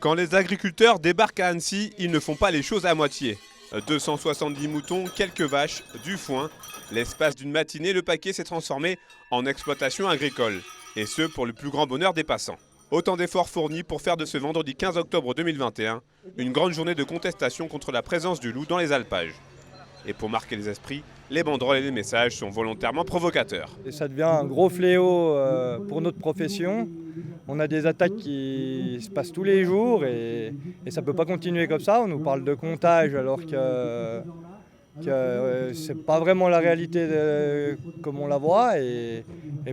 Quand les agriculteurs débarquent à Annecy, ils ne font pas les choses à moitié. 270 moutons, quelques vaches, du foin. L'espace d'une matinée, le paquet s'est transformé en exploitation agricole. Et ce, pour le plus grand bonheur des passants. Autant d'efforts fournis pour faire de ce vendredi 15 octobre 2021 une grande journée de contestation contre la présence du loup dans les alpages. Et pour marquer les esprits, les banderoles et les messages sont volontairement provocateurs. Et ça devient un gros fléau pour notre profession. On a des attaques qui se passent tous les jours et ça ne peut pas continuer comme ça. On nous parle de comptage alors que ce n'est pas vraiment la réalité comme on la voit. Et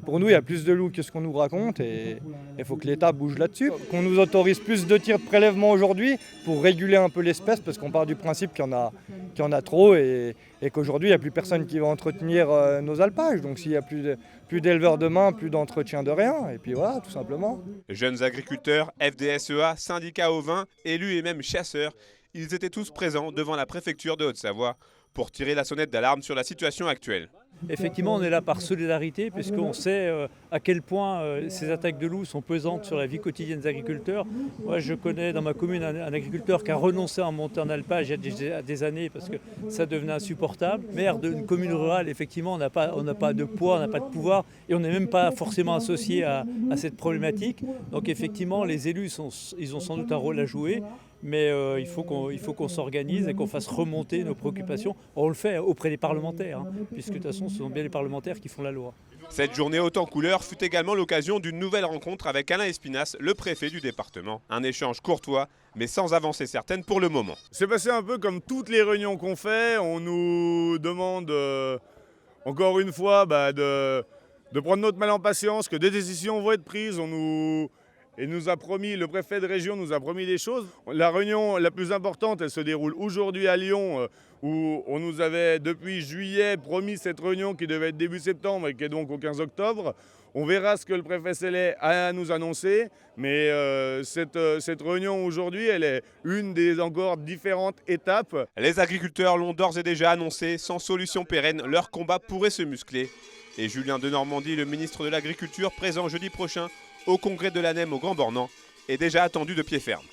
pour nous, il y a plus de loups que ce qu'on nous raconte et il faut que l'État bouge là-dessus. Qu'on nous autorise plus de tirs de prélèvement aujourd'hui pour réguler un peu l'espèce parce qu'on part du principe qu'il y en a trop et qu'aujourd'hui, il n'y a plus personne qui va entretenir nos alpages. Donc s'il n'y a plus d'éleveurs demain, plus d'entretien de rien. Et puis voilà, tout simplement. Jeunes agriculteurs, FDSEA, syndicats ovins, élus et même chasseurs, ils étaient tous présents devant la préfecture de Haute-Savoie pour tirer la sonnette d'alarme sur la situation actuelle. Effectivement, on est là par solidarité puisqu'on sait à quel point ces attaques de loups sont pesantes sur la vie quotidienne des agriculteurs. Moi, je connais dans ma commune un agriculteur qui a renoncé à monter en alpage il y a des années parce que ça devenait insupportable. Maire d'une commune rurale, effectivement, on n'a pas de poids, on n'a pas de pouvoir et on n'est même pas forcément associé à cette problématique. Donc effectivement, les élus, ils ont sans doute un rôle à jouer. Mais il faut qu'on s'organise et qu'on fasse remonter nos préoccupations. On le fait auprès des parlementaires, puisque de toute façon, ce sont bien les parlementaires qui font la loi. Cette journée haute en couleurs fut également l'occasion d'une nouvelle rencontre avec Alain Espinasse, le préfet du département. Un échange courtois, mais sans avancée certaine pour le moment. C'est passé un peu comme toutes les réunions qu'on fait. On nous demande encore une fois de prendre notre mal en patience, que des décisions vont être prises. Le préfet de région nous a promis des choses. La réunion la plus importante, elle se déroule aujourd'hui à Lyon, où on nous avait depuis juillet promis cette réunion qui devait être début septembre et qui est donc au 15 octobre. On verra ce que le préfet Sellet a à nous annoncer, mais cette réunion aujourd'hui, elle est une des encore différentes étapes. Les agriculteurs l'ont d'ores et déjà annoncé, sans solution pérenne, leur combat pourrait se muscler. Et Julien Denormandie, le ministre de l'Agriculture, présent jeudi prochain au congrès de l'ANEM au Grand Bornand, est déjà attendu de pied ferme.